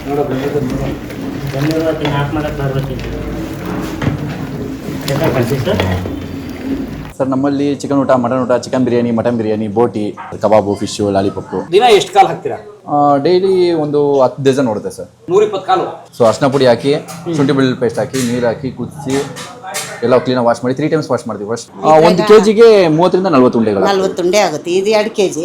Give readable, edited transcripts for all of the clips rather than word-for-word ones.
ನೋಡು ಬೆಂಗಳೂರು ನಾಲ್ಕು ಮಾಡಕ್ಕೆ ಬರ್ಬೇಕಿತ್ತು ಸರ್ ನಮ್ಮಲ್ಲಿ ಚಿಕನ್ ಊಟ, ಮಟನ್ ಊಟ, ಚಿಕನ್ ಬಿರಿಯಾನಿ, ಮಟನ್ ಬಿರಿಯಾನಿ, ಬೋಟಿ, ಕಬಾಬು, ಫಿಶು, ಲಾಲಿಪಪ್ಪು. ದಿನ ಎಷ್ಟು ಕಾಲು ಹಾಕ್ತೀರಾ? ಡೈಲಿ ಒಂದು 10 ಡಜನ್ ನೋಡುತ್ತೆ ಸರ್. 120 ಕಾಲು. ಸೊ ಅರ್ಶಿನ ಪುಡಿ ಹಾಕಿ, ಶುಂಠಿ ಬೆಳ್ಳುಳ್ಳಿ ಪೇಸ್ಟ್ ಹಾಕಿ, ನೀರು ಹಾಕಿ ಕುದಿಸಿ ಎಲ್ಲ ಕ್ಲೀನಾಗಿ ವಾಶ್ ಮಾಡಿ 3 ಟೈಮ್ಸ್ ವಾಶ್ ಮಾಡ್ತೀವಿ. ಫಸ್ಟ್ 1 kgಗೆ 30 ರಿಂದ 40 ಉಂಡೆಗಳು. 40 ಉಂಡೆ ಆಗುತ್ತೆ. ಇದು 2 kg.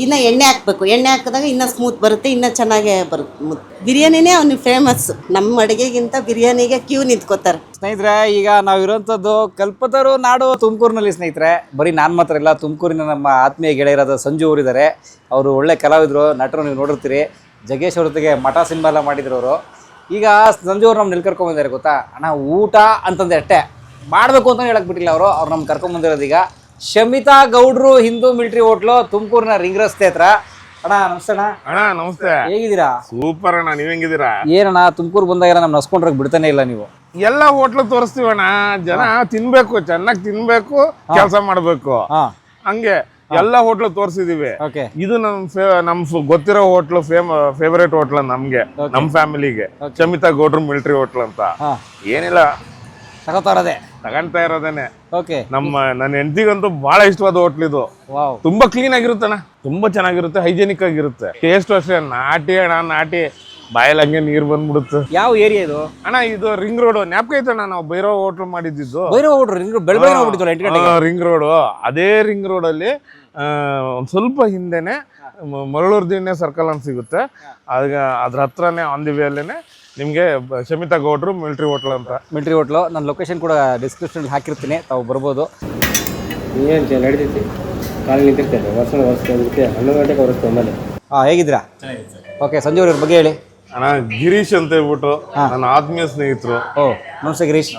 ಇನ್ನು ಎಣ್ಣೆ ಹಾಕ್ಬೇಕು. ಎಣ್ಣೆ ಹಾಕಿದಾಗ ಇನ್ನೂ ಸ್ಮೂತ್ ಬರುತ್ತೆ, ಇನ್ನೂ ಚೆನ್ನಾಗೇ ಬರುತ್ತೆ. ಬಿರಿಯಾನಿನೇ ಅವ್ನಿಗೆ ಫೇಮಸ್. ನಮ್ಮ ಅಡುಗೆಗಿಂತ ಬಿರಿಯಾನಿಗೆ ಕ್ಯೂ ನಿಂತ್ಕೋತಾರೆ. ಸ್ನೇಹಿತರೆ, ಈಗ ನಾವಿರೋಂಥದ್ದು ಕಲ್ಪತರು ನಾಡು ತುಮಕೂರಿನಲ್ಲಿ. ಸ್ನೇಹಿತರೆ, ಬರೀ ನಾನು ಮಾತ್ರ ಇಲ್ಲ, ತುಮಕೂರಿನ ನಮ್ಮ ಆತ್ಮೀಯ ಗೆಳೆಯರಾದ ಸಂಜು ಅವರಿದ್ದಾರೆ. ಅವರು ಒಳ್ಳೆ ಕಲಾವಿದರು, ನಟರು. ನೀವು ನೋಡಿರ್ತೀರಿ, ಜಗ್ಗೇಶ್ ಅವ್ರ ಜೊತೆಗೆ ಮಠ ಸಿನಿಮಾ ಎಲ್ಲ ಮಾಡಿದ್ರು ಅವರು. ಈಗ ಸಂಜು ಅವ್ರು ನಮ್ಗೆ ಎಲ್ಲಿ ಕರ್ಕೊಂಬಂದಿದ್ದಾರೆ ಗೊತ್ತಾ ಅಣ್ಣ? ಊಟ ಅಂತಂದೆ ಅಷ್ಟೇ, ಮಾಡಬೇಕು ಅಂತ ಹೇಳಕ್ ಬಿಟ್ಟಿಲ್ಲ ಅವರು. ಅವ್ರು ನಮ್ಗೆ ಕರ್ಕೊಂಬಂದಿರೋದು ಈಗ ಶಮಿತಾ ಗೌಡ್ರು ಹಿಂದೂ ಮಿಲಿಟರಿ ಹೋಟ್ಲು, ತುಮಕೂರಿನ ರಿಂಗ್ ರಸ್ತೆ ಹತ್ರ. ಅಣ್ಣ ನಮಸ್ತೆ. ಅಣ್ಣ ನಮಸ್ತೆ. ಹೇಗಿದ್ದೀರಾ? ಸೂಪರ್ ಅಣ್ಣ, ನೀವ್ ಹೆಂಗಿದ್ದೀರಾ? ಏನಣ್ಣ ತುಮಕೂರು ಬಂದಾಗ ನಮ್ ನಸ್ಕೊಂಡ್ರಕ್ ಬಿಡ್ತಾನೆ ಇಲ್ಲ ನೀವು. ಎಲ್ಲ ಹೋಟ್ಲು ತೋರಿಸ್ತೀವಣ್ಣ. ಜನ ತಿನ್ಬೇಕು, ಚೆನ್ನಾಗಿ ತಿನ್ಬೇಕು, ಕೆಲಸ ಮಾಡ್ಬೇಕು. ಹಂಗೆ ಎಲ್ಲ ಹೋಟ್ಲು ತೋರಿಸಿದೀವಿ. ಇದು ನಮ್ ಗೊತ್ತಿರೋ ಹೋಟ್ಲು, ಫೇವರೇಟ್ ಹೋಟ್ಲ್ ನಮ್ಗೆ, ನಮ್ ಫ್ಯಾಮಿಲಿಗೆ. ಶಮಿತಾ ಗೌಡ್ರು ಮಿಲಿಟರಿ ಹೋಟ್ಲ್ ಅಂತ. ಏನಿಲ್ಲ, ತಗೊಂತಾ ಇರೋದೇನೆ. ನನ್ನ ಹೆಂಡತಿಗಂತೂ ಬಹಳ ಇಷ್ಟವಾದ ಹೋಟ್ಲ್ ಇದು. ತುಂಬಾ ಕ್ಲೀನ್ ಆಗಿರುತ್ತಣ್ಣ, ತುಂಬಾ ಚೆನ್ನಾಗಿರುತ್ತೆ, ಹೈಜೆನಿಕ್ ಆಗಿರುತ್ತೆ. ಟೇಸ್ಟ್ ಅಷ್ಟೇ ನಾಟಿ ಅಣ್ಣ, ನಾಟಿ. ಬಾಯಲ್ಲಿ ಹಂಗೆ ನೀರು ಬಂದ್ಬಿಡುತ್ತೆ. ಯಾವ ಏರಿಯಾ ಇದು ಅಣ್ಣ? ಇದು ರಿಂಗ್ ರೋಡ್. ಜ್ಞಾಪಕ ಐತಣ್ಣ, ನಾವು ಭೈರವ ಹೋಟ್ಲ್ ಮಾಡಿದ್ದು. Ring road. ಅದೇ ರಿಂಗ್ ರೋಡ್ ಅಲ್ಲಿ ಒಂದ್ ಸ್ವಲ್ಪ ಹಿಂದೆನೆ ಮರಳೂರು ದಿಣ್ಣೆ ಸರ್ಕಲ್ ಅಂತ ಸಿಗುತ್ತೆ. ಅದ್ರ ಹತ್ರನೇ ಆನ್ ದಿ ವೇ ಅಲ್ಲೇನೆ ನಿಮಗೆ ಶಮಿತಾ ಗೌಡ್ರು ಮಿಲಿಟರಿ ಹೋಟ್ಲ್ ಅಂತ. Military hotel. ನಾನು ಲೊಕೇಶನ್ ಕೂಡ ಡಿಸ್ಕ್ರಿಪ್ಷನ್ ಹಾಕಿರ್ತೀನಿ, ತಾವು ಬರ್ಬೋದು. ಏನು ನಡೀತೈತಿ, ಕಾಲು ನಿಂತಿರ್ತೇನೆ, ವರ್ಷ 11 ಗಂಟೆಗೆ ಹೊರಸ್ತು ಆಮೇಲೆ. ಹೇಗಿದ್ದೀರಾ? ಓಕೆ, ಸಂಜೆ ಅವ್ರ ಬಗ್ಗೆ ಹೇಳಿ. ಅಣ್ಣ ಗಿರೀಶ್ ಅಂತ ಹೇಳ್ಬಿಟ್ಟು ನನ್ನ ಆತ್ಮೀಯ ಸ್ನೇಹಿತರು. ನಮಸ್ತೆ ಗಿರೀಶ್.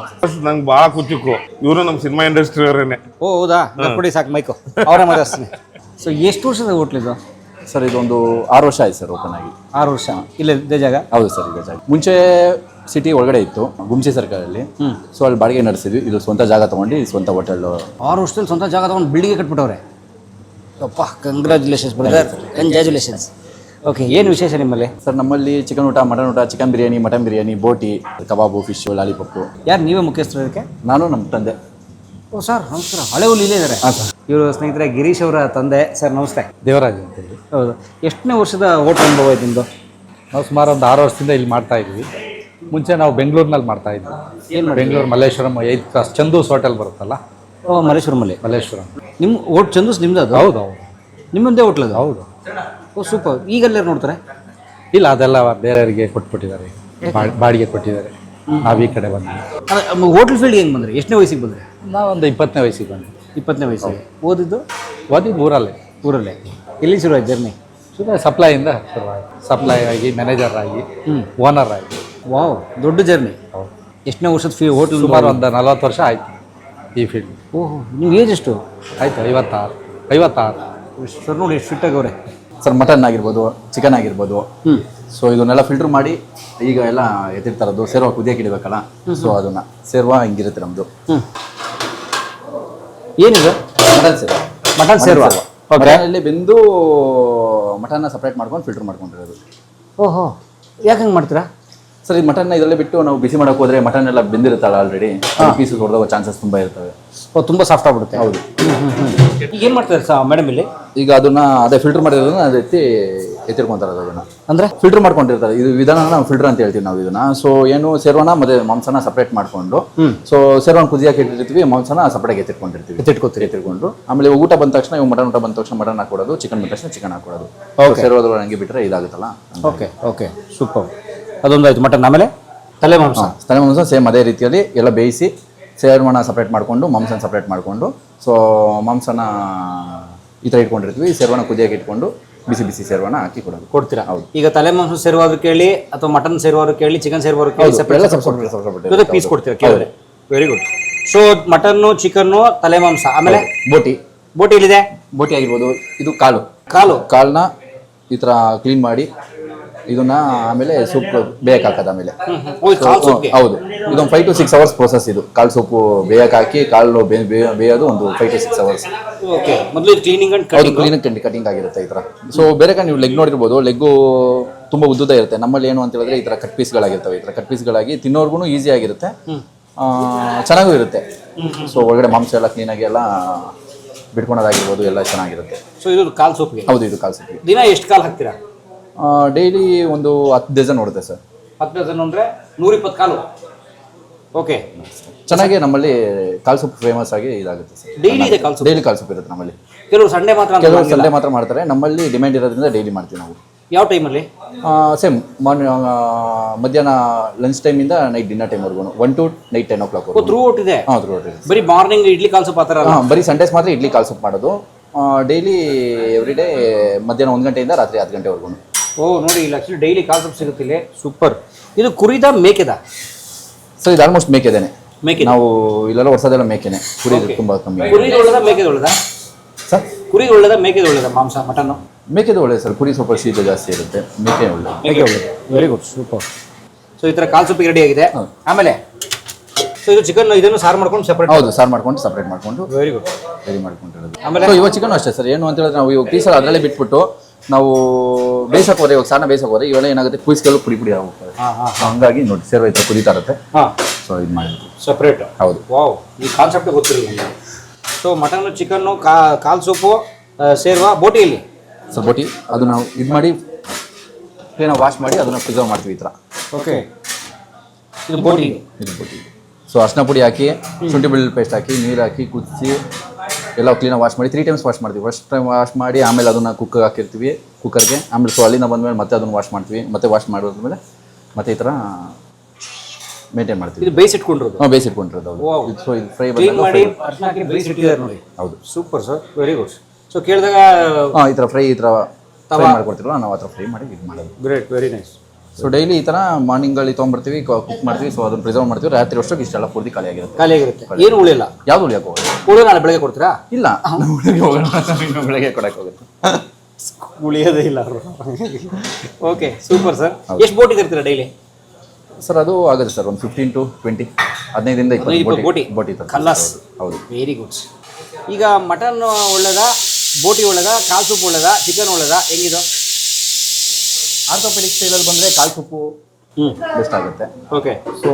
ನಂಗೆ ಭಾಳ ಕುಚುಕು. ಇವರು ನಮ್ಮ ಸಿನಿಮಾ ಇಂಡಸ್ಟ್ರಿ ಅವರೇನೆ. ಹೌದಾ? ಕೊಡಿ ಸಾಕು ಮೈಕು, ಅವರೇ ಮಾತಾಡ್ತೀನಿ. ಸೊ ಎಷ್ಟು ವರ್ಷದ ಹೋಟ್ಲ್ ಇದು ಸರ್? ಇದೊಂದು 6 ವರ್ಷ ಆಯ್ತು ಸರ್ ಓಪನ್ ಆಗಿ. 6 ವರ್ಷ ಇಲ್ಲ ಇದೇ ಜಾಗ? ಹೌದು ಸರ್, ಇದೇ ಜಾಗ. ಮುಂಚೆ ಸಿಟಿ ಒಳಗಡೆ ಇತ್ತು, ಗುಮ್ಸಿ ಸರ್ಕಲಲ್ಲಿ. ಸೊ ಅಲ್ಲಿ ಬಾಡಿಗೆ ನಡೆಸಿದ್ವಿ. ಇದು ಸ್ವಂತ ಜಾಗ ತೊಗೊಂಡು ಸ್ವಂತ ಹೋಟೆಲ್. 6 ವರ್ಷದಲ್ಲಿ ಸ್ವಂತ ಜಾಗ ತೊಗೊಂಡು ಬಿಲ್ಡಿಂಗ್ ಕಟ್ಬಿಟ್ಟವ್ರೆ. ಅಪ್ಪ, ಕಂಗ್ರ್ಯಾಚುಲೇಷನ್ಸ್ ಬ್ರದರ್, ಕಂಗ್ರ್ಯಾಚುಲೇಷನ್ಸ್. ಓಕೆ, ಏನು ವಿಶೇಷ ನಿಮ್ಮಲ್ಲಿ? ಸರ್ ನಮ್ಮಲ್ಲಿ ಚಿಕನ್ ಊಟ, ಮಟನ್ ಊಟ, ಚಿಕನ್ ಬಿರಿಯಾನಿ, ಮಟನ್ ಬಿರಿಯಾನಿ, ಬೋಟಿ, ಕಬಾಬು, ಫಿಶು, ಲಾಲಿಪಪ್ಪು. ಯಾರು ನೀವೇ ಮುಖ್ಯಸ್ಥರು ಇದಕ್ಕೆ? ನಾನು ನಮ್ಮ ತಂದೆ. ಓ ಸರ್, ನಮಸ್ಕಾರ. ಹಳೆ ಹುಲಿ ಇಲ್ಲೇ ಇದ್ದಾರೆ. ಇವರು ಸ್ನೇಹಿತರೆ ಗಿರೀಶ್ ಅವರ ತಂದೆ. ಸರ್ ನಮಸ್ತೆ. ದೇವರಾಜ್ ಅಂತೇಳಿ. ಹೌದು. ಎಷ್ಟನೇ ವರ್ಷದ ಹೋಟ್ಲ್ ಅನುಭವ ಇದೆ ನಿಮ್ಮದು? ನಾವು ಸುಮಾರು ಒಂದು 6 ವರ್ಷದಿಂದ ಇಲ್ಲಿ ಮಾಡ್ತಾ ಇದ್ವಿ. ಮುಂಚೆ ನಾವು ಬೆಂಗಳೂರಿನಲ್ಲಿ ಮಾಡ್ತಾ ಇದ್ವಿ. ಏನು? ಬೆಂಗಳೂರು ಮಲ್ಲೇಶ್ವರಂ 8 ಕ್ರಾಸ್ ಚಂದೂಸ್ ಹೋಟೆಲ್ ಬರುತ್ತಲ್ಲ. ಮಲ್ಲೇಶ್ವರಮಲ್ಲಿ. ಮಲ್ಲೇಶ್ವರಂ ನಿಮ್ಮ ಚಂದೂಸ್ ನಿಮ್ದು? ಅದು ಹೌದು ಹೌದು, ನಿಮ್ಮದೇ ಹೋಟ್ಲ್ ಅದು? ಹೌದು. ಓ ಸೂಪರ್. ಈಗಲ್ಲಾರು ನೋಡ್ತಾರೆ? ಇಲ್ಲ, ಅದೆಲ್ಲ ಬೇರೆಯವರಿಗೆ ಕೊಟ್ಬಿಟ್ಟಿದ್ದಾರೆ, ಬಾಡಿಗೆ ಕೊಟ್ಟಿದ್ದಾರೆ. ನಾವು ಈ ಕಡೆ ಬಂದ್ವಿ. ಹೋಟ್ಲ್ ಫೀಲ್ಡ್ ಹೆಂಗೆ ಬಂದ್ರಿ? ಎಷ್ಟನೇ ವಯಸ್ಸಿಗೆ ಬಂದ್ರಿ? ನಾವೊಂದು 20ನೇ ವಯಸ್ಸಿಗೆ ಬಂದ್ವಿ. 20ನೇ ವಯಸ್ಸಿಗೆ. ಓದಿದ್ದು ಊರಲ್ಲೇ. ಎಲ್ಲಿ ಶುರು ಆಯ್ತು ಜರ್ನಿ? ಸಪ್ಲೈಯಿಂದ ಶುರುವಾಯಿತು. ಸಪ್ಲೈ ಆಗಿ, ಮ್ಯಾನೇಜರ್ ಆಗಿ, ಓನರ್ ಆಗಿ. ವಾವ್, ದೊಡ್ಡ ಜರ್ನಿ. ಹೌದು. ಎಷ್ಟನೇ ವರ್ಷದ ಹೋಟ್ಲ್? ಸುಮಾರು ಒಂದು 40 ವರ್ಷ ಆಯಿತು ಈ ಫೀಲ್ಡ್. ಓಹೋ, ನೀವು ಏಜ್ ಎಷ್ಟು? ಆಯಿತು 56. ಸರ್ ನೋಡಿ ಎಷ್ಟು ಫಿಟ್ ಆಗವ್ರೆ. ಸರ್ ಮಟನ್ ಆಗಿರ್ಬೋದು, ಚಿಕನ್ ಆಗಿರ್ಬೋದು. ಸೊ ಇದನ್ನೆಲ್ಲ ಫಿಲ್ಟರ್ ಮಾಡಿ ಈಗ ಎಲ್ಲ ಎತ್ತಿರ್ತಾರದು. ಸೇರ್ವ ಕುದಿಯಕ್ಕೆ ಇಡಬೇಕಲ್ಲ, ಸೊ ಅದನ್ನ ಸೇರ್ವ ಹಿಂಗಿರುತ್ತೆ ನಮ್ಮದು. ಏನಿದೆ? ಮಟನ್ ಸೇರ್ವ. ಮಟನ್ ಸೇರ್ವ. ಮಟನಲ್ಲಿ ಬೆಂದು ಮಟನ್ನ ಸಪ್ರೇಟ್ ಮಾಡ್ಕೊಂಡು ಫಿಲ್ಟರ್ ಮಾಡ್ಕೊಂಡಿರೋದು. ಓಹೋ, ಯಾಕೆ ಹಂಗೆ ಮಾಡ್ತೀರಾ ಸರ್? ಈ ಮಟನ್ನ ಇದರಲ್ಲೇ ಬಿಟ್ಟು ನಾವು ಬಿಸಿ ಮಾಡೋಕೆ ಹೋದ್ರೆ ಮಟನ್ ಎಲ್ಲ ಬೆಂದಿರುತ್ತಲ್ಲ ಆಲ್ರೆಡಿ, ಪೀಸಸ್ ಹೊಡೆದೋ ಚಾನ್ಸಸ್ ತುಂಬ ಇರ್ತವೆ. ತುಂಬ ಸಾಫ್ಟ್ ಆಗ್ಬಿಡುತ್ತೆ. ಹೌದು. ಈಗ ಏನು ಮಾಡ್ತಾರೆ ಸರ್ ಮೇಡಮ್ ಇಲ್ಲಿ? ಈಗ ಅದನ್ನ ಅದೇ ಫಿಲ್ಟರ್ ಮಾಡಿರೋದನ್ನ ಅದೇ ಎತ್ತಿರ್ಕೊಂತಾರೆ ಅದನ್ನ. ಅಂದರೆ ಫಿಲ್ಟರ್ ಮಾಡ್ಕೊಂಡಿರ್ತಾರೆ. ಇದು ವಿಧಾನ ನಾವು ಫಿಲ್ಟರ್ ಅಂತ ಹೇಳ್ತೀವಿ ನಾವು ಇದನ್ನ. ಸೊ ಏನು ಸೇರ್ವನ ಮತ್ತೆ ಮಾಂಸನ ಸಪ್ರೇಟ್ ಮಾಡ್ಕೊಂಡು, ಸೊ ಸೇರ್ವನ ಕುದಿಯಾಕೆ ಇಟ್ಟಿರ್ತೀವಿ, ಮಾಂಸನ ಸಪ್ರೇಟ್ ಎತ್ತಿಟ್ಕೊಂಡು ಆಮೇಲೆ ಊಟ ಬಂದ ತಕ್ಷಣ ಇವು ಮಟನ್ ಊಟ ಬಂದ ತಕ್ಷಣ ಮಟನ್ ಹಾಕೊಡೋದು, ಚಿಕನ್ ಬಂದ ತಕ್ಷಣ ಚಿಕನ್ ಹಾಕೊಡೋದು. ಸೇರ್ವದೊಳಗೆ ಹಂಗೆ ಬಿಟ್ಟರೆ ಇದಾಗುತ್ತಲ್ಲ. Okay super. ಅದೊಂದಾಯ್ತು ಮಟನ್. ಆಮೇಲೆ ತಲೆ ಮಾಂಸ ಸೇಮ್ ಅದೇ ರೀತಿಯಲ್ಲಿ ಎಲ್ಲ ಬೇಯಿಸಿ ಸೇರ್ವನ ಸಪ್ರೇಟ್ ಮಾಡಿಕೊಂಡು, ಮಾಂಸನ ಸಪ್ರೇಟ್ ಮಾಡಿಕೊಂಡು, ಸೊ ಮಾಂಸನ ಈ ಥರ ಇಟ್ಕೊಂಡಿರ್ತೀವಿ. ಸೇರ್ವನ ಕುದಿಯಾಗಿ ಇಟ್ಕೊಂಡು ಬಿಸಿ ಬಿಸಿ ಸೇರ್ವನ ಹಾಕಿ ಕೊಡ್ತೀರಾ? ಹೌದು. ಈಗ ತಲೆ ಮಾಂಸ ಸೇರುವಾದ್ರು ಕೇಳಿ, ಅಥವಾ ಮಟನ್ ಸೇರುವಾದ್ರು ಕೇಳಿ, ಚಿಕನ್ ಸೇರುವಾದ್ರು ಕೇಳಿ, ಸಪ್ರೇಟ್ ಪೀಸ್ ಕೊಡ್ತೀರಾ? ಕೇಳಿದ್ರೆ very good. So mutton, chicken, ತಲೆ ಮಾಂಸ, ಆಮೇಲೆ ಬೋಟಿ ಇಲ್ಲಿದೆ. ಬೋಟಿ ಆಗಿರ್ಬೋದು. ಇದು ಕಾಲನ್ನ ಈ ಥರ ಕ್ಲೀನ್ ಮಾಡಿ ಇದನ್ನ ಆಮೇಲೆ ಸೂಪ್ ಬೇಯಕ್ಕೆ ಹಾಕೋದು. ಆಮೇಲೆ ಹೌದು, ಇದೊಂದು 5 to 6 hours ಪ್ರೋಸೆಸ್. ಇದು ಕಾಳು ಸೂಪು ಬೇಯಕ್ಕೆ ಹಾಕಿ ಕಾಳು ಬೇಯೋದು ಒಂದು 5 to 6 hours. ಮೊದಲು ಕ್ಲೀನಿಂಗ್ ಅಂಡ್ ಕಟಿಂಗ್ ಆಗಿರುತ್ತೆ ಈ ಥರ. ಸೊ ಬೇರೆ ನೀವು ಲೆಗ್ ನೋಡಿರ್ಬೋದು. ಲೆಗ್ಗು ತುಂಬ ಉದ್ದುದ ಇರುತ್ತೆ. ನಮ್ಮಲ್ಲಿ ಏನು ಅಂತ ಹೇಳಿದ್ರೆ ಈ ಥರ ಕಟ್ ಪೀಸ್ಗಳಾಗಿರ್ತವೆ. ಈ ಥರ ಕಟ್ ಪೀಸ್ಗಳಾಗಿ ತಿನ್ನೋರ್ಗು ಈಸಿ ಆಗಿರುತ್ತೆ, ಚೆನ್ನಾಗೂ ಇರುತ್ತೆ. ಸೊ ಒಳಗಡೆ ಮಾಂಸ ಎಲ್ಲ ಕ್ಲೀನಾಗಿ ಎಲ್ಲ ಬಿಟ್ಕೊಳೋದಾಗಿರ್ಬೋದು, ಎಲ್ಲ ಚೆನ್ನಾಗಿರುತ್ತೆ. ಸೊ ಇದು ಕಾಲ್ ಸೂಪ್ಗೆ? ಹೌದು, ಇದು ಕಾಲ್ ಸೂಪ್ಗೆ. ದಿನ ಎಷ್ಟು ಕಾಲು ಹಾಕ್ತೀರಾ? ಡೈಲಿ ಒಂದು 10 ಡಜನ್ ಹೊಡುತ್ತೆ ಸರ್. 10 ಡಜನ್ ಅಂದರೆ 120 ಕಾಲು. ಓಕೆ, ಚೆನ್ನಾಗಿ ನಮ್ಮಲ್ಲಿ ಕಾಲ್ ಸೂಪ್ ಫೇಮಸ್ ಆಗಿ ಇದಾಗುತ್ತೆ ಸರ್. ಡೈಲಿ ಇದೆ ಕಾಲ್ ಸೂಪ್? ಡೈಲಿ ಕಾಲ್ ಸೂಪ್ ಇರುತ್ತೆ ನಮ್ಮಲ್ಲಿ. ಕೆಲವರು ಸಂಡೇ ಮಾತ್ರ? ಕೆಲವರು ಸಂಡೇ ಮಾತ್ರ ಮಾಡ್ತಾರೆ. ನಮ್ಮಲ್ಲಿ ಡಿಮ್ಯಾಂಡ್ ಇರೋದ್ರಿಂದ ಡೈಲಿ ಮಾಡ್ತೀವಿ ನಾವು. ಯಾವ ಟೈಮಲ್ಲಿ? ಸೇಮ್ ಮಾರ್ನಿಂಗ್, ಮಧ್ಯಾಹ್ನ ಲಂಚ್ ಟೈಮಿಂದ ನೈಟ್ ಡಿನ್ನರ್ ಟೈಮ್ವರೆಗೂ 1 to night 10 o'clock. Throughout ಇದೆ? ಹಾಂ, ಥ್ರೂ ಔಟ್ ಇದೆ. ಬರೀ ಮಾರ್ನಿಂಗ್ ಇಡ್ಲಿ ಕಾಲ್ ಸೂಪ್ ಆ ಥರ? ಹಾಂ, ಬರೀ ಸಂಡೇಸ್ ಮಾತ್ರ ಇಡ್ಲಿ ಕಾಲ್ ಸೂಪ್ ಮಾಡೋದು. ಡೈಲಿ ಎವ್ರಿ ಡೇ ಮಧ್ಯಾಹ್ನ 1 ಗಂಟೆಯಿಂದ ರಾತ್ರಿ 10 ಗಂಟೆವರೆಗೂ. ಓ ನೋಡಿ, ಇಲ್ಲಿ ಆ್ಯಕ್ಚುಲಿ ಡೈಲಿ ಕಾಲ್ ಸೂಪ್ ಸಿಗುತ್ತೆ ಇಲ್ಲಿ. ಸೂಪರ್. ಇದು ಕುರಿದ ಮೇಕೆದ? ಸರ್ ಇದು ಆಲ್ಮೋಸ್ಟ್ ಮೇಕೆದೇನೆ. ಮೇಕೆ ನಾವು ಇಲ್ಲೆಲ್ಲ ಹೊಸದೆಲ್ಲ ಮೇಕೆನೆ. ಕುರಿ ತುಂಬ ಕಮ್ಮಿ. ಕುರಿದು ಒಳ್ಳೆದ ಮೇಕೆದು ಒಳ್ಳೆದ ಸರ್? ಕುರಿದು ಒಳ್ಳೆದ ಮೇಕೆದು ಒಳ್ಳೆದ ಮಾಂಸ ಮಟನ್ನು? ಮೇಕೆದು ಒಳ್ಳೆ ಸರ್. ಕುರಿ ಸ್ವಲ್ಪ ಶೀತ ಜಾಸ್ತಿ ಇರುತ್ತೆ, ಮೇಕೆ ಒಳ್ಳೆ. ಮೇಕೆ ಒಳ್ಳೆದು. Very good, super. ಸೊ ಈ ಥರ ಕಾಲ್ ಸೂಪಿಗೆ ರೆಡಿ ಆಗಿದೆ. ಆಮೇಲೆ ಸೊ ಇದು ಚಿಕನ್, ಇದನ್ನು ಸಾರು ಮಾಡ್ಕೊಂಡು ಸಪ್ರೇಟ್? ಹೌದು, ಸಾರು ಮಾಡ್ಕೊಂಡು ಸಪ್ರೇಟ್ ಮಾಡ್ಕೊಂಡು ವೆರಿ ಗುಡ್ ರೆಡಿ ಮಾಡ್ಕೊಂಡಿರೋದು. ಆಮೇಲೆ ಇವಾಗ ಚಿಕನ್ ಅಷ್ಟೇ ಸರ್. ಏನು ಅಂತ ಹೇಳಿದ್ರೆ ನಾವು ಇವಾಗ ಪೀಸಲ್ಲಿ ಅದರಲ್ಲೇ ಬಿಟ್ಬಿಟ್ಟು ನಾವು ಬೇಯಿಸೋಕೆ ಹೋದ್ರೆ, ಇವಾಗ ಸಾರನ್ನ ಬೇಯಿಸೋಕೆ ಹೋದ್ರೆ ಇವೆಲ್ಲ ಏನಾಗುತ್ತೆ, ಪೀಸ್ಗಳು ಪುಡಿ ಪುಡಿ ಆಗುತ್ತೆ. ಹಂಗಾಗಿ ನೋಡಿ ಸೇರ್ವ ಇತ್ತು ಕುದೀತಾ ಇರುತ್ತೆ. ಹಾಂ, ಸೊ ಇದು ಮಾಡಿದ್ವಿ ಸಪ್ರೇಟ್. ಹೌದು. ವಾವ್, ಈ ಕಾನ್ಸೆಪ್ಟೇ ಗೊತ್ತಿರಲಿಲ್ಲ. ಸೊ ಮಟನ್ನು, ಚಿಕನ್ನು, ಕಾಲ್ ಸೂಪು, ಸೇರ್ವ, ಬೋಟಿಯಲ್ಲಿ ಸೊ ಬೋಟಿ ಅದು ನಾವು ಇದು ಮಾಡಿ ಕ್ಲೀನಾಗಿ ವಾಶ್ ಮಾಡಿ ಅದನ್ನು ಪ್ರಿಸರ್ವ್ ಮಾಡ್ತೀವಿ ಈ ಥರ. ಓಕೆ, ಇದು ಬೋಟಿ. ಇದು ಬೋಟಿ. ಸೊ ಅರ್ಶಿನ ಪುಡಿ ಹಾಕಿ, ಶುಂಠಿ ಬೆಳ್ಳುಳ್ಳಿ ಪೇಸ್ಟ್ ಹಾಕಿ, ನೀರು ಹಾಕಿ ಕುದಿಸಿ ಎಲ್ಲ ಕ್ಲೀನಾಗಿ ವಾಶ್ ಮಾಡಿ 3 times ವಾಶ್ ಮಾಡ್ತೀವಿ. ಫಸ್ಟ್ ಟೈಮ್ ವಾಶ್ ಮಾಡಿ ಆಮೇಲೆ ಅದನ್ನು ಕುಕ್ಕರ್ ಹಾಕಿರ್ತೀವಿ, ಕುಕ್ಕರ್ಗೆ. ಆಮೇಲೆ ಸೊ ಅಲ್ಲಿಂದ ಬಂದಮೇಲೆ ಮತ್ತೆ ಅದನ್ನು ವಾಶ್ ಮಾಡ್ತೀವಿ. ಮತ್ತೆ ವಾಶ್ ಮಾಡಿದ್ಮೇಲೆ ಮತ್ತೆ ಈ ಥರ ಮೇಂಟೈನ್ ಮಾಡ್ತೀವಿ. ಇದು ಬೇಯಿಸಿಟ್ಕೊಂಡಿರೋದು? ಹಾಂ, ಬೇಯಿಸಿಟ್ಕೊಂಡಿರೋದು. ಹೌದು. ಸೊ ಇದು ಫ್ರೈ ಕ್ಲೀನ್ ಮಾಡಿ ಅರ್ಶಿನ ಹಾಕಿ ಬೇಯಿಸಿಟ್ಟಿದ್ದಾರೆ ನೋಡಿ. ಹೌದು, super sir, very good. So ಕೇಳಿದಾಗ ಹಾಂ, ಈ ಥರ ಫ್ರೈ ಈ ಥರ ಫ್ರೈ ಮಾಡ್ಕೊಡ್ತೀರಲ್ಲ, ನಾವು ಆ ಥರ ಫ್ರೈ ಮಾಡಿ ಇದು ಮಾಡೋದು. Great, very nice. So daily ಈ ಥರ ಮಾರ್ನಿಂಗಲ್ಲಿ ತೊಗೊಂಡ್ಬರ್ತೀವಿ, ಕುಕ್ ಮಾಡ್ತೀವಿ. ಸೊ ಅದನ್ನು ಪ್ರಿಸರ್ವ್ ಮಾಡ್ತೀವಿ. ರಾತ್ರಿ ಅಷ್ಟೊಂಗೆ ಇಷ್ಟೆಲ್ಲ ಪೂರ್ತಿ ಖಾಲಿಯಾಗಿರುತ್ತೆ. ಖಾಲಿಯಾಗಿರುತ್ತೆ, ಏನು ಉಳಿಯಲ್ಲ? ಯಾವುದು ಉಳಿಯೋಕೆ ಹೋಗೋದು? ಉಳಿದ ನಾಳೆ ಬೆಳಗ್ಗೆ ಕೊಡ್ತೀರಾ? ಇಲ್ಲ, ಉಳಿಗೆ ಹೋಗೋಣ, ಬೆಳಗ್ಗೆ ಕೊಡೋಕೆ ಹೋಗುತ್ತೆ. ಉಳಿಯೋದೇ ಇಲ್ಲ ಅವರು. Okay, super sir. ಎಷ್ಟು ಬೋಟಿ ತರ್ತೀರಾ ಡೈಲಿ? ಸರ್ ಅದು ಆಗುತ್ತೆ ಸರ್, ಒಂದು 15 to 20, 15ರಿಂದ 20 ಬೋಟಿ ಕಲ್ಲಾಸ್. ಹೌದು, ವೆರಿ ಗುಡ್. ಈಗ ಮಟನ್ ಒಳ್ಳೆದ, ಬೋಟಿ ಒಳ್ಳೆದ, ಕಾಲ್ ಸೂಪ್ ಒಳ್ಳೆದ, ಚಿಕನ್ ಒಳ್ಳೆದ, ಹೆಂಗಿದು? ಆರ್ಥೋಪೆಡಿಕ್ ಸ್ಟೈಲಲ್ಲಿ ಬಂದರೆ ಕಾಲ್ ಸೂಪು ಬೆಸ್ಟ್ ಆಗುತ್ತೆ. ಓಕೆ. ಸೊ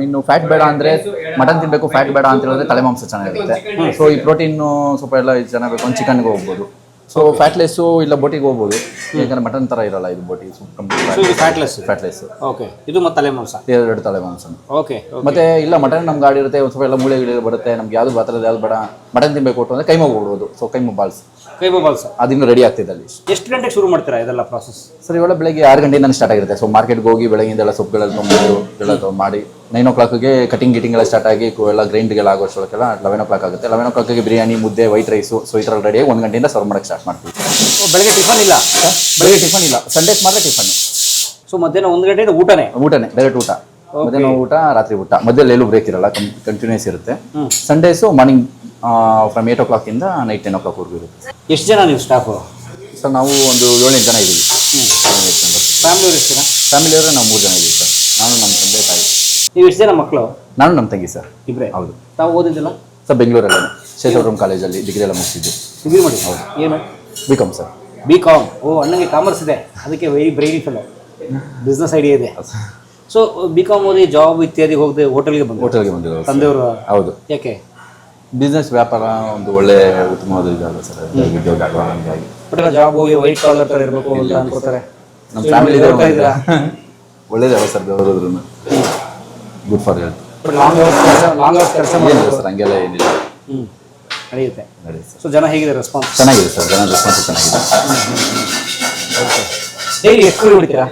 ಇನ್ನು ಫ್ಯಾಟ್ ಬೇಡ ಅಂದರೆ, ಮಟನ್ ತಿನ್ನಬೇಕು ಫ್ಯಾಟ್ ಬೇಡ ಅಂತ ಹೇಳಿದ್ರೆ ತಲೆ ಮಾಂಸ ಚೆನ್ನಾಗಿರುತ್ತೆ. ಸೊ ಈ ಪ್ರೋಟೀನು ಸ್ವಲ್ಪ ಎಲ್ಲ ಚೆನ್ನಾಗಿ ಬೇಕು ಒಂದು ಚಿಕನ್ಗೆ ಹೋಗ್ಬೋದು. ಸೊ ಫ್ಯಾಟ್ಲೆಸ್ಸು ಇಲ್ಲ ಬೋಟಿಗೆ ಹೋಗ್ಬೋದು, ಯಾಕಂದರೆ ಮಟನ್ ಥರ ಇರಲ್ಲ ಇದು ಬೋಟಿ. ಫ್ಯಾಟ್ಲೆಸ್. ಓಕೆ, ಇದು ಮತ್ತೆ ತಲೆ ಮಾಂಸ? 2 ತಲೆ ಮಾಂಸ. ಓಕೆ. ಮತ್ತೆ ಇಲ್ಲ ಮಟನ್ ನಮ್ಗೆ ಗಾಡಿ ಇರುತ್ತೆ, ಒಂದು ಸ್ವಲ್ಪ ಎಲ್ಲ ಮೂಳೆ ಬರುತ್ತೆ, ನಮ್ಗೆ ಯಾವುದು ಬಾತ್ರದ್ದು ಯಾವ್ದು ಬೇಡ, ಮಟನ್ ತಿನ್ಬೇಕು ಅಂದರೆ ಕೈಮಾ ಹೋಗ್ಬೋದು. ಸೊ ಕೈಮಾ ಬಾಲ್ಸ್ ಅದಿನ್ನು ರೆಡಿ ಆಗ್ತಿದೆ ಅಲ್ಲಿ. ಎಷ್ಟು ಗಂಟೆಗೆ ಶುರು ಮಾಡ್ತೀರಾ ಇದೆಲ್ಲ ಪ್ರಾಸೆಸ್? ಸರ್ ಇವೆಲ್ಲ ಬೆಳಗ್ಗೆ 6 ಗಂಟೆಯಿಂದ ಸ್ಟಾರ್ಟ್ ಆಗಿರುತ್ತೆ. ಸೊ ಮಾರ್ಕೆಟ್ಗೆ ಹೋಗಿ ಬೆಳಗ್ಗೆಯಿಂದೆಲ್ಲ ಸೊಪ್ಪುಗಳೆಲ್ಲ ತೊಗೊಂಡು ಎಲ್ಲ ಮಾಡಿ 9 o'clockಗೆ ಕಟಿಂಗ್ ಎಲ್ಲ ಸ್ಟಾರ್ಟ್ ಆಗಿ ಎಲ್ಲ ಗ್ರೈಂಡ್ಗೆಲ್ಲ ಆಗೋಷ್ಟೊಳಗೆಲ್ಲ 11 o'clock ಆಗುತ್ತೆ. 11 o'clockಗೆ ಬಿರಿಯಾನಿ, ಮುದ್ದೆ, ವೈಟ್ ರೈಸು, ಸೊ ಈ ಥರ ರೆಡಿಯಾಗಿ 1 ಗಂಟೆಯಿಂದ ಸರ್ವ್ ಮಾಡೋಕ್ಕೆ ಸ್ಟಾರ್ಟ್ ಮಾಡ್ತೀವಿ. ಬೆಳಗ್ಗೆ ಟಿಫನ್ ಇಲ್ಲ? ಬೆಳಗ್ಗೆ ಟಿಫನ್ ಇಲ್ಲ, ಸಂಡೇಸ್ ಮಾತ್ರ ಟಿಫನ್. ಸೊ ಮಧ್ಯಾಹ್ನ 1 ಗಂಟೆಯಿಂದ ಊಟನೇ ಡೈರೆಕ್ಟ್ ಊಟ. ಮಧ್ಯಾಹ್ನ ಊಟ, ರಾತ್ರಿ ಊಟ, ಮಧ್ಯದಲ್ಲಿ ಎಲ್ಲೂ ಬ್ರೇಕ್ ಇರಲ್ಲ, ಕಂಟಿನ್ಯೂಸ್ ಇರುತ್ತೆ. ಸಂಡೇಸು ಮಾರ್ನಿಂಗ್ ಫ್ರಮ್ 8 o'clock ಇಂದ ನೈಟ್ 10 o'clock ವರೆಗೂ ಇರುತ್ತೆ. ಎಷ್ಟು ಜನ ನೀವು ಸ್ಟಾಫು? ಸರ್ ನಾವು ಒಂದು 7-8 ಜನ ಇದ್ದೀವಿ. ಫ್ಯಾಮಿಲಿಯವ್ರು ಎಷ್ಟು ಜನ? ಫ್ಯಾಮಿಲಿಯವರು ನಾವು 3 ಜನ ಇದ್ದೀವಿ ಸರ್. ನಾನು ನಮ್ಮ ತಂದೆ ತಾಯಿ. ನೀವು ಎಷ್ಟು ಜನ ಮಕ್ಕಳು? ನಾನು ನಮ್ಮ ತಂಗಿ ಸರ್. ಇಬ್ಬರೇ? ಹೌದು. ತಾವು ಓದಿದ್ದಿಲ್ಲ? ಸರ್ ಬೆಂಗಳೂರಲ್ಲೇ ಶೇಷಾವರಂ ಕಾಲೇಜಲ್ಲಿ ಡಿಗ್ರಿ ಎಲ್ಲ ಮುಗಿಸಿದ್ದು. ಡಿಗ್ರಿ ಮಾಡಿ? ಹೌದು. ಏನು? BCom sir. ಬಿಕಾಮ್. ಓ, ಅಣ್ಣಂಗೆ ಕಾಮರ್ಸ್ ಇದೆ, ಅದಕ್ಕೆ very brainy fellow, business idea ಇದೆ. ಸೊ ಬಿಕಾಮ್ ಓದಿ ಜಾಬ್ ಇತ್ಯಾದಿ ಹೋಗದೆ ಹೋಟೆಲ್ಗೆ ಬಂದಿರೋದು ತಂದೆಯವರು? ಹೌದು. ಯಾಕೆ? ಬಿಸ್ನೆಸ್ ವ್ಯಾಪಾರ ಒಂದು ಒಳ್ಳೆ ಉತ್ತಮವಾದ ಇದಾಗುತ್ತೆ ಸರ್, ಉದ್ಯೋಗ ಆಗುವ ಹಂಗಾಗಿ. ಜಾಬ್ ಹೋಗಿ ವೈಟ್ ಕಾಲರ್ ಥರ ಇರಬೇಕು ಅಂತ ಅನ್ಕೋತಾರೆ. ನಮ್ಮ ಫ್ಯಾಮಿಲಿ ಒಳ್ಳೇದೇ ಸರ್, ಬೆವರೋದ್ರೂ good for health. Long hours ಕೆಲಸ ಏನಿಲ್ಲ ಸರ್, ಹಂಗೆಲ್ಲ ಏನಿಲ್ಲ, ನಡೆಯುತ್ತೆ. ನಡೆಯುತ್ತೆ ಸರ್. ಸೊ ಜನ ಹೇಗಿದೆ ರೆಸ್ಪಾನ್ಸ್? ಚೆನ್ನಾಗಿದೆ ಸರ್, ಜನ ರೆಸ್ಪಾನ್ಸ್ ಚೆನ್ನಾಗಿದೆ. ಡೈಲಿ ಎಷ್ಟು ಕುರಿ ಹೊಡಿತೀರಾ?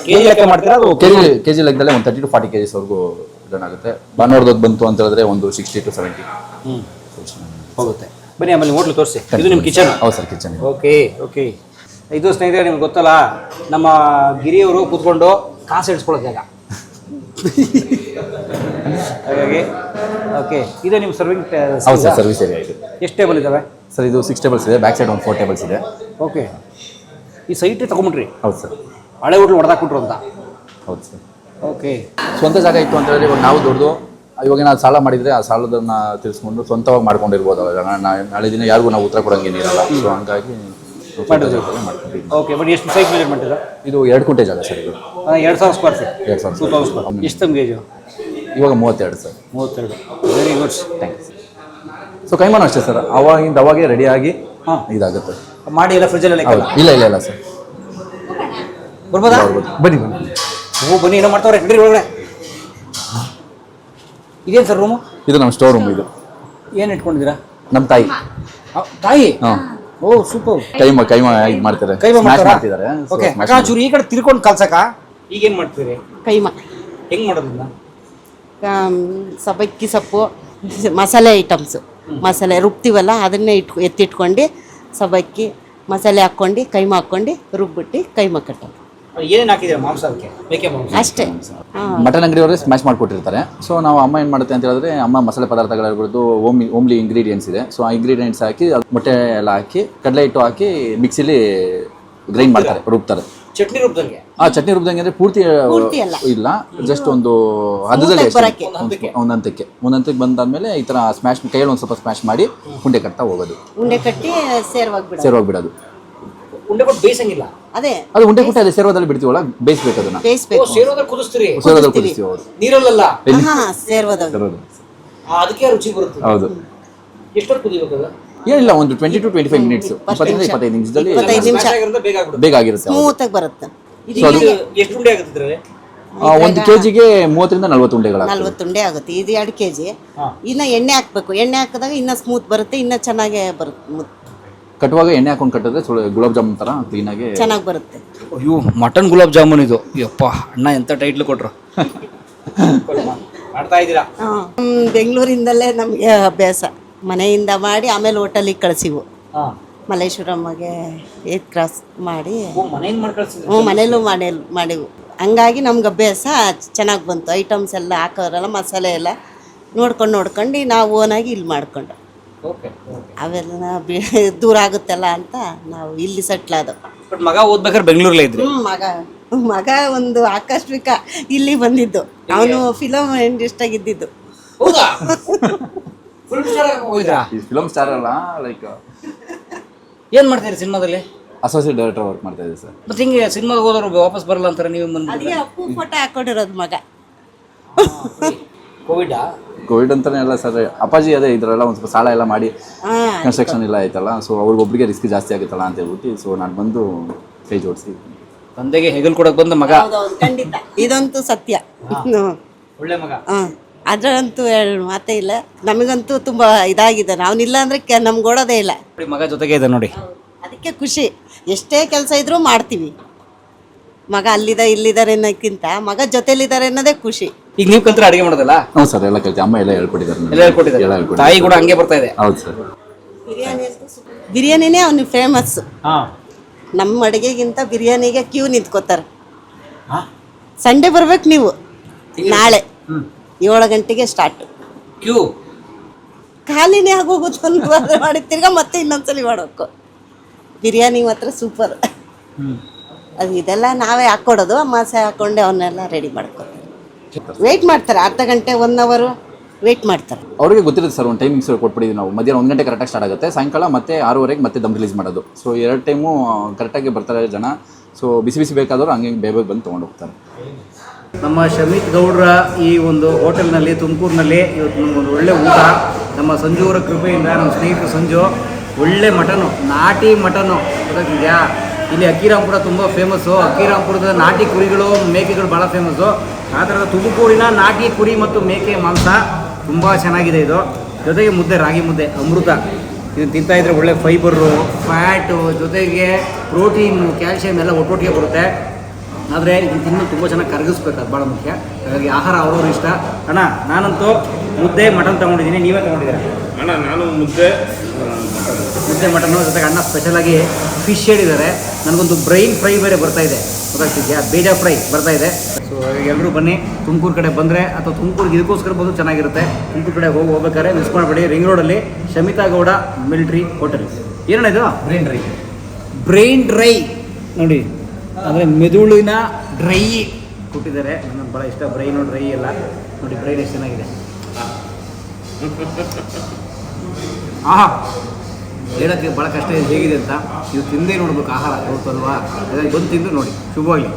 ಕೆಜಿ ಲೆಕ್ಕ ಮಾಡ್ತೀರಾ? ಅದು ಕೆಜಿ ಲೆಕ್ಕದಲ್ಲೇ ಒಂದು 30 to 40 kgs ವರೆಗೂ ಡನ್ ಆಗುತ್ತೆ. ಭಾನುವಾರದೊತ್ತು ಬಂತು ಅಂತ ಹೇಳಿದ್ರೆ ಒಂದು 60 to 70 ಹೋಗುತ್ತೆ. ಬನ್ನಿ ಆಮೇಲೆ ಹೋಟ್ಲು ತೋರಿಸಿ. ಇದು ನಿಮ್ಮ ಕಿಚನ್? ಹೌದು ಸರ್, ಕಿಚನ್. Okay okay. ಇದು ಸ್ನೇಹಿತರೆ ನಿಮ್ಗೆ ಗೊತ್ತಲ್ಲ, ನಮ್ಮ ಗಿರಿಯವರು ಕೂತ್ಕೊಂಡು ಕಾಸು ಎಡ್ಸ್ಕೊಳ್ಳೋ ಜಾಗ. ಹಾಗಾಗಿ ಓಕೆ, ಇದು ನಿಮ್ಮ ಸರ್ವಿಂಗ್? ಹೌದು ಸರ್, ಸರ್ವಿಸ್ ಏರಿಯಾ ಇದು. ಎಷ್ಟು ಟೇಬಲ್ ಇದ್ದಾವೆ ಸರ್? ಇದು 6 tables ಇದೆ, ಬ್ಯಾಕ್ ಸೈಡ್ ಒಂದು 4 tables ಇದೆ. ಓಕೆ. ಈ ಸೈಟೇ ತಗೊಂಬಿಟ್ರಿ? ಹೌದು ಸರ್. ಹಳೆ ಹೋಟ್ಲು ಹೊಡೆದಾಕ್ಬಿಟ್ರು ಅಂತ? ಹೌದು ಸರ್. ಓಕೆ. ಸ್ವಂತ ಜಾಗ ಇತ್ತು ಅಂತ ಹೇಳಿದ್ರೆ ಇವಾಗ ನಾವು ದೊಡ್ಡದು, ಇವಾಗ ನಾವು ಸಾಲ ಮಾಡಿದರೆ ಆ ಸಾಲದನ್ನು ತಿಳಿಸ್ಕೊಂಡು ಸ್ವಂತವಾಗಿ ಮಾಡ್ಕೊಂಡಿರ್ಬೋದು. ನಾಳೆ ದಿನ ಯಾರಿಗೂ ನಾವು ಉತ್ತರ ಕೊಡೋಂಗೇನಿರಲ್ಲ. ಸೊ ಹಂಗಾಗಿ ಮಾಡಿರೋದು. ಓಕೆ, ಬಟ್ ಎಷ್ಟು ಸೈಟ್ ಮೆಜರ್ಮೆಂಟ್ ಇದೆ? ಇದು 2 ಕುಂಟೆ ಜಾಗ ಸರ್. ಇದು 2000 ಸ್ಕ್ವೇರ್ ಫೀಟ್. 2000 2000 ಸ್ಕ್ವೇರ್. ಎಷ್ಟು ತಮ್ಮ ಗೇಜು? ಇವಾಗ 32 sir. 32. Very good, thanks. So ಕೈಮಾನು ಅಷ್ಟೇ ಸರ್, ಅವಾಗೆ ರೆಡಿಯಾಗಿ ಇದಾಗುತ್ತೆ. ಮಾಡಿ ಎಲ್ಲ ಫ್ರಿಜ್ಜಲ್ಲಿ ಇಲ್ಲ ಸರ್. ಬರ್ಬೋದಾ? ಬನ್ನಿ. ಬನ್ನಿ, ಏನೋ ಮಾಡ್ತಾವ್ರೆ ನಡೀರಿ ಒಳಗಡೆ. ಇದೇನು ಸರ್ ರೂಮು? ಇದು ನಮ್ಮ ಸ್ಟೋರ್ ರೂಮ್. ಇದು ಏನು ಇಟ್ಕೊಂಡಿದ್ದೀರಾ? ನಮ್ಮ ತಾಯಿ. ತಾಯಿ? ಹಾಂ. ಓ ಸೂಪರ್. ಕೈಮ ಇದು ಮಾಡ್ತಾರೆ, ಮಾಡ್ತಿದ್ದಾರೆ. ಓಕೆ, ಚೂರು ಈ ಕಡೆ ತಿರ್ಕೊಂಡು ಕಲ್ಸಕ. ಈಗೇನು ಮಾಡ್ತೀರಿ? ಕೈಮಾ ಹೆಂಗೆ ಮಾಡೋದಿಲ್ಲ? ಸಬ್ಬಕ್ಕಿ ಸೊಪ್ಪು, ಮಸಾಲೆ ಐಟಮ್ಸು, ಮಸಾಲೆ ರುಬ್ತೀವಲ್ಲ ಅದನ್ನೇ ಎತ್ತಿಟ್ಕೊಂಡು ಸಬ್ಬಕ್ಕಿ ಮಸಾಲೆ ಹಾಕ್ಕೊಂಡು ಕೈಮಾ ಹಾಕ್ಕೊಂಡು ರುಬ್ಬಿಟ್ಟು ಕೈಮಾ ಕಟ್ಟೋದು. ಏನೇನು ಹಾಕಿದ್ದೀರಾ ಮಾಂಸಕ್ಕೆ? ಮೇಕೆ ಮಾಂಸ ಅಷ್ಟೇ. ಮಟನ್ ಅಂಗಡಿಯವರೇ ಸ್ಮ್ಯಾಶ್ ಮಾಡಿಕೊಟ್ಟಿರ್ತಾರೆ. ಸೊ ನಾವು ಅಮ್ಮ ಏನು ಮಾಡುತ್ತೆ ಅಂತ ಹೇಳಿದ್ರೆ, ಅಮ್ಮ ಮಸಾಲೆ ಪದಾರ್ಥಗಳಿರ್ಬೋದು, ಓಮ್ಲಿ ಇಂಗ್ರೀಡಿಯೆಂಟ್ಸ್ ಇದೆ. ಸೊ ಆ ಇಂಗ್ರೀಡಿಯೆಂಟ್ಸ್ ಹಾಕಿ ಮೊಟ್ಟೆ ಎಲ್ಲ ಹಾಕಿ ಕಡಲೆ ಹಿಟ್ಟು ಹಾಕಿ ಮಿಕ್ಸಿಲಿ ಗ್ರೈಂಡ್ ಮಾಡ್ತಾರೆ, ರುಬ್ತಾರೆ. ಚಟ್ನಿ ರುಬ್ದಂಗೆ? ಚಟ್ನಿ ರುಬ್ದಂಗೆ ಅಂದರೆ ಪೂರ್ತಿ ಇಲ್ಲ, ಜಸ್ಟ್ ಒಂದು ಹದದಲ್ಲಿ ಒಂದಂತಕ್ಕೆ ಬಂದಾದ್ಮೇಲೆ ಈ ಥರ ಸ್ಮ್ಯಾಶ್ ಕೈಯಲ್ಲಿ ಒಂದು ಸ್ವಲ್ಪ ಸ್ಮ್ಯಾಶ್ ಮಾಡಿ ಉಂಡೆ ಕಟ್ತಾ ಹೋಗೋದು. ಉಂಡೆ ಕಟ್ಟಿ ಸೇರ್ವಾಗಿ ಬಿಡೋದು. ಉಂಡೆ ಕೊಟ್ಟು ಬೇಯಿಸಂಗಿಲ್ಲ? ಅದು ಉಂಡೆ ಕೊಟ್ಟು ಅದೇ ಸೇರ್ವದಲ್ಲಿ ಬಿಡ್ತೀವಲ್ಲ, ಬೇಯಿಸ್ಬೇಕು ಅದನ್ನ. ಸೇರೋದಲ್ಲಿ ಕುದಿಸ್ತೀರಿ? ಸೇರ್ವದಲ್ಲಿ ಕುದಿಸ್ತೀವಿ. ಹೌದು, ನೀರಲ್ಲ ಸೇರ್ವದಾಗ. ಅದಕ್ಕೆ ರುಚಿ ಬರುತ್ತೆ. ಹೌದು. ಎಷ್ಟೊತ್ತು ಕುದಿಬೇಕು? ಏನಿಲ್ಲ, ಒಂದು 20 to 25 ಮಿನಿಟ್ಸ್, 20-25 ನಿಮಿಷದಲ್ಲಿ ಬೇಗ ಆಗಿರುತ್ತೆ. ಸ್ಮೂತ್ ಆಗಿ ಬರುತ್ತೆ. ಎಷ್ಟು ಉಂಡೆ ಆಗುತ್ತೆ? 1 kgಗೆ 30ರಿಂದ 40 ಉಂಡೆಗಳಾಗ್ತವೆ. 40 ಉಂಡೆ ಆಗುತ್ತೆ. ಇದು 2 kg. ಇನ್ನು ಎಣ್ಣೆ ಹಾಕ್ಬೇಕು. ಎಣ್ಣೆ ಹಾಕಿದಾಗ ಇನ್ನೂ ಸ್ಮೂತ್ ಬರುತ್ತೆ, ಇನ್ನೂ ಚೆನ್ನಾಗೇ ಬರುತ್ತೆ. ಕಟ್ಟುವಾಗ ಎಣ್ಣೆ ಹಾಕೊಂಡು ಕಟ್ಟಿದ್ರೆ ಗುಲಾಬ್ ಜಾಮೂನ್ ಥರ ಕ್ಲೀನಾಗಿ ಚೆನ್ನಾಗಿ ಬರುತ್ತೆ. ಅಯ್ಯೋ, ಮಟನ್ ಗುಲಾಬ್ ಜಾಮೂನ್ ಇದು. ಯಪ್ಪ, ಅಣ್ಣ ಎಂಥ ಟೈಟ್ಲ್ ಕೊಟ್ರು. ಮಾಡ್ತಾ ಇದ್ದೀರಾ? ಬೆಂಗಳೂರಿಂದಲೇ ನಮಗೆ ಅಭ್ಯಾಸ. ಮನೆಯಿಂದ ಮಾಡಿ ಆಮೇಲೆ ಹೋಟೆಲಿಗೆ ಕಳಿಸಿವು. ಮಲ್ಲೇಶ್ವರಮ್ಮಗೆ 8 ಕ್ರಾಸ್ ಮಾಡಿ ಮನೇಲೂ ಮಾಡಿವು. ಹಂಗಾಗಿ ನಮ್ಗೆ ಅಭ್ಯಾಸ ಚೆನ್ನಾಗಿ ಬಂತು. ಐಟಮ್ಸ್ ಎಲ್ಲ ಹಾಕೋರಲ್ಲ, ಮಸಾಲೆ ಎಲ್ಲ ನೋಡ್ಕೊಂಡು ನಾವು ಓನಾಗಿ ಇಲ್ಲಿ ಮಾಡ್ಕೊಂಡು, ಅವೆಲ್ಲ ದೂರ ಆಗುತ್ತಲ್ಲ ಅಂತ ನಾವು ಇಲ್ಲಿ ಸೆಟ್ಲ್ ಆದವು. ಮಗ ಓದ್ಬೇಕಾದ್ರೆ ಬೆಂಗಳೂರಲ್ಲೇ ಇದ್ರಿ? ಮಗ ಒಂದು ಆಕಸ್ಮಿಕ ಇಲ್ಲಿ ಬಂದಿದ್ದು. ಅವನು ಫಿಲಮ್ ಇಂಡಸ್ಟ್ರಿಗೆ ಇದ್ದಿದ್ದು. ಫಿಲಮ್ ಸ್ಟಾರ್ ಅಲ್ಲ, ಲೈಕ್ ಏನು ಮಾಡ್ತೀರಿ ಸಿನಿಮಾದಲ್ಲಿ? ಅಸೋಸಿಯೇಟ್ ಡೈರೆಕ್ಟರ್ ವರ್ಕ್ ಮಾಡ್ತಾ ಇದ್ದೀವಿ ಸರ್. ಮತ್ತೆ ಹಿಂಗೆ ಸಿನಿಮಾಗೆ ಹೋದವ್ರು ವಾಪಸ್ ಬರಲ್ಲ ಅಂತಾರೆ, ನೀವು ಅದಕ್ಕೆ ಅಪ್ಪು ಫೋಟೋ ಹಾಕೊಂಡಿರೋದು ಮಗ. ಕೋವಿಡ್ ಅಂತಾನೆ ಅಲ್ಲ ಸರ್, ಅಪ್ಪಾಜಿ ಅದೇ ಇದರೆಲ್ಲ ಒಂದು ಸ್ವಲ್ಪ ಸಾಲ ಎಲ್ಲ ಮಾಡಿ ಕನ್ಸ್ಟ್ರಕ್ಷನ್ ಎಲ್ಲ ಆಯ್ತಲ್ಲ, ಸೊ ಅವ್ರಿಗೊಬ್ರಿಗೆ ರಿಸ್ಕ್ ಜಾಸ್ತಿ ಆಗುತ್ತಲ್ಲ ಅಂತ ಹೇಳ್ಬಿಟ್ಟು ಸೊ ನಾನು ಬಂದು ಕೈ ಜೋಡಿಸಿ ತಂದೆಗೆ ಹೆಗಲ್ ಕೊಡಕ್ಕೆ ಬಂದ ಮಗ. ಖಂಡಿತ, ಇದಂತೂ ಸತ್ಯ. ಒಳ್ಳೆ ಮಗ. ಅದ್ರಂತೂ ಮಾತೇ ಇಲ್ಲ. ನಮಗಂತೂ ತುಂಬಾ ಇದಾಗಿದೆ. ಅವನಿಲ್ಲ ಅಂದ್ರೆ ನಮ್ಗೆ ಓಡೋದೇ ಇಲ್ಲ. ಮಗ ಜೊತೆಗೆ ಇದೆ ನೋಡಿ, ಅದಕ್ಕೆ ಖುಷಿ. ಎಷ್ಟೇ ಕೆಲಸ ಇದ್ರೂ ಮಾಡ್ತೀವಿ. ಮಗ ಇಲ್ಲಿದ್ದಾರೆ ಅನ್ನೋಕ್ಕಿಂತ ಮಗ ಜೊತೆಲಿದ್ದಾರೆ ಅನ್ನೋದೇ ಖುಷಿ. ಈಗ ನೀವು ಕಲ್ತ್ರೆ ಅಡುಗೆ ಮಾಡೋದಲ್ಲ? ಹ್ಞೂ ಸರ್, ಎಲ್ಲ ಕಲ್ತಿ. ಅಮ್ಮ ಎಲ್ಲ ಹೇಳ್ಕೊಟ್ಟಿದ್ದಾರೆ. ತಾಯಿ ಕೂಡ ಹಂಗೆ ಬರ್ತಾ ಇದೆ. ಹೌದು ಸರ್. ಬಿರಿಯಾನಿನೇ ಅವ್ನಿಗೆ ಫೇಮಸ್. ನಮ್ಮ ಅಡುಗೆಗಿಂತ ಬಿರಿಯಾನಿಗೆ ಕ್ಯೂ ನಿಂತ್ಕೋತಾರೆ. ಸಂಡೇ ಬರ್ಬೇಕು ನೀವು. ನಾಳೆ 7 ಗಂಟೆಗೆ ಸ್ಟಾರ್ಟ್. ಕ್ಯೂ ಖಾಲಿನೇ ಆಗೋಗುತ್ತೆ. ಒಂದು ಮಾಡಿ ತಿರ್ಗಾ ಮತ್ತೆ ಇನ್ನೊಂದ್ಸಲಿ ಮಾಡಬೇಕು. ಬಿರಿಯಾನಿ ಮಾತ್ರ ಸೂಪರ್. ಅದು ಇದೆಲ್ಲ ನಾವೇ ಹಾಕ್ಕೊಡೋದು. ಮಾಸೆ ಹಾಕ್ಕೊಂಡೆ ಅವನ್ನೆಲ್ಲ ರೆಡಿ ಮಾಡ್ಕೊತೀವಿ. ವೆಯ್ಟ್ ಮಾಡ್ತಾರೆ, ಅರ್ಧ ಗಂಟೆ 1 hour ವೆಯ್ಟ್ ಮಾಡ್ತಾರೆ. ಅವ್ರಿಗೆ ಗೊತ್ತಿರುತ್ತೆ ಸರ್, ಒಂದು ಟೈಮಿಂಗ್ಸ್ ಕೊಟ್ಬಿಟ್ಟಿದ್ದೀವಿ ನಾವು. ಮಧ್ಯಾಹ್ನ 1 ಗಂಟೆ ಕರೆಕ್ಟಾಗಿ ಸ್ಟಾರ್ಟ್ ಆಗುತ್ತೆ, ಸಾಯಂಕಾಲ ಮತ್ತೆ 6:30ಗೆ ಮತ್ತೆ ದಮ್ ರಿಲೀಸ್ ಮಾಡೋದು. ಸೊ 2 ಟೈಮು ಕರೆಕ್ಟಾಗಿ ಬರ್ತಾರೆ ಜನ. ಸೊ ಬಿಸಿ ಬೇಕಾದವರು ಹಂಗೆ ಬೇಗ ಬಂದು ತೊಗೊಂಡು ಹೋಗ್ತಾರೆ. ನಮ್ಮ ಶಮಿತ್ ಗೌಡ್ರ ಈ ಒಂದು ಹೋಟೆಲ್ನಲ್ಲಿ ತುಮಕೂರಿನಲ್ಲಿ ಇವತ್ತು ನಮಗೊಂದು ಒಳ್ಳೆ ಊಟ. ನಮ್ಮ ಸಂಜುವರ ಕೃಪೆಯಿಂದ ನಮ್ಮ ಸ್ನೇಹಿತರು ಸಂಜು ಒಳ್ಳೆ ಮಟನು, ನಾಟಿ ಮಟನು ಗೊತ್ತಾಗ್ತಿದೆಯಾ. ಇಲ್ಲಿ ಅಕ್ಕಿರಾಂಪುರ ತುಂಬ ಫೇಮಸ್ಸು. ಅಕ್ಕಿರಾಂಪುರದ ನಾಟಿ ಕುರಿಗಳು, ಮೇಕೆಗಳು ಭಾಳ ಫೇಮಸ್ಸು. ಆ ಥರದ ತುಮಕೂರಿನ ನಾಟಿ ಕುರಿ ಮತ್ತು ಮೇಕೆ ಮಾಂಸ ತುಂಬ ಚೆನ್ನಾಗಿದೆ. ಇದು ಜೊತೆಗೆ ಮುದ್ದೆ, ರಾಗಿ ಮುದ್ದೆ ಅಮೃತ. ಇದನ್ನು ತಿಂತಾಯಿದ್ರೆ ಒಳ್ಳೆ ಫೈಬರು, ಫ್ಯಾಟು, ಜೊತೆಗೆ ಪ್ರೋಟೀನು, ಕ್ಯಾಲ್ಸಿಯಮ್ ಎಲ್ಲ ಒಟ್ಟೊಟ್ಟಿಗೆ ಬರುತ್ತೆ. ಆದರೆ ಇದನ್ನು ತಿನ್ನೋ ತುಂಬ ಚೆನ್ನಾಗಿ ಕರಗಿಸ್ಬೇಕು, ಅದು ಭಾಳ ಮುಖ್ಯ. ಹಾಗಾಗಿ ಆಹಾರ ಅವ್ರವ್ರ ಇಷ್ಟ. ಅಣ್ಣ, ನಾನಂತೂ ಮುದ್ದೆ ಮಟನ್ ತೊಗೊಂಡಿದ್ದೀನಿ, ನೀವೇ ತೊಗೊಂಡಿದ್ದೀರಾ? ಅಣ್ಣ ನಾನು ಮುದ್ದೆ ಮಟನ್ನು, ಜೊತೆಗೆ ಅಣ್ಣ ಸ್ಪೆಷಲಾಗಿ ಫಿಶ್ ಹೇಳಿದ್ದಾರೆ. ನನಗೊಂದು ಬ್ರೈನ್ ಫ್ರೈ ಬೇರೆ ಬರ್ತಾಯಿದೆ, ಗೊತ್ತಾಗ್ತಿದೆಯಾ, ಬೇಜ ಫ್ರೈ ಬರ್ತಾಯಿದೆ. ಸೊ ಎಲ್ಲರೂ ಬನ್ನಿ. ತುಮಕೂರು ಕಡೆ ಬಂದರೆ ಅಥವಾ ತುಮಕೂರಿಗೆ ಇದಕ್ಕೋಸ್ಕರ ಬಂದು ಚೆನ್ನಾಗಿರುತ್ತೆ. ತುಮಕೂರು ಕಡೆ ಹೋಗ್ಬೇಕಾದ್ರೆ ಮಿಸ್ ಮಾಡಬೇಡಿ. ರಿಂಗ್ ರೋಡಲ್ಲಿ ಶಮಿತಾ ಗೌಡ ಮಿಲಿಟ್ರಿ ಹೋಟೆಲ್. ಏನಣ್ಣ ಇದು? ಬ್ರೈನ್ ಡ್ರೈ ನೋಡಿ, ಅಂದರೆ ಮೆದುಳಿನ ಡ್ರೈ ಕೊಟ್ಟಿದ್ದಾರೆ. ನನಗೆ ಭಾಳ ಇಷ್ಟ ಬ್ರೈನು ಡ್ರೈ ಎಲ್ಲ. ನೋಡಿ ಬ್ರೈನ್ ಎಷ್ಟು ಚೆನ್ನಾಗಿದೆ. ಆಹಾ, ಹೇಳೋಕ್ಕೆ ಭಾಳ ಕಷ್ಟ ಇದೆ ಹೇಗಿದೆ ಅಂತ. ನೀವು ತಿಂದೇ ನೋಡ್ಬೇಕು ಆಹಾರ ಗೊತ್ತಲ್ವಾ, ಅದಕ್ಕೆ ಬಂದು ತಿಂದು ನೋಡಿ. ಶುಭವಾಗಿ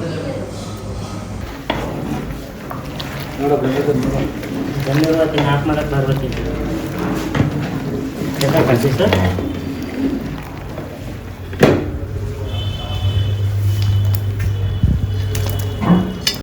ಧನ್ಯವಾದ. ನಾಲ್ಕು ಮಾಡಕ್ಕೆ ಬರ್ಬೇಕಿತ್ತು. ಸರ್